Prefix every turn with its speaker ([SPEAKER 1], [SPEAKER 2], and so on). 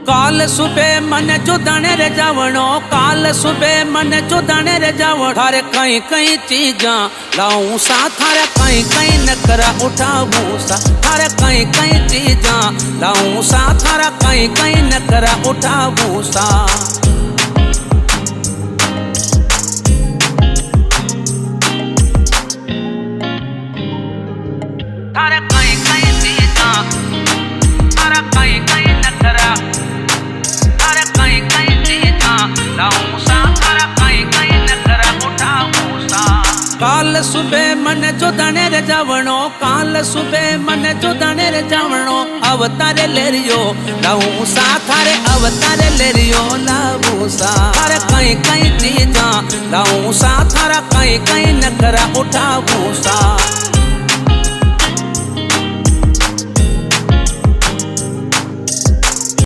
[SPEAKER 1] काल सुबह मन चुदाने रे जावणो, काल सुबह मन चुदाने रे जावण। थारे कई कई चीजा लाऊं सा, थारे कई कई नखरा उठाऊं सा, थारे कई कई चीजा लाऊं सा, थारा कई कई नखरा उठाऊं सा। थारे कई कई चीजा, थारा कई कई नखरा, थारे कई कई चीजा लाऊं सा, थारा कई कई नखरा उठाऊं सा। काल सुबह मन चुदाने रे जावणो, काल सुबह मन चुदाने रे जावणो। अवतारे लेरियो लाऊं सा, थारे अवतारे लेरियो लाऊं सा। थारे कई कई चीजा लाऊं सा, थारा कई कई नखरा उठाऊं सा।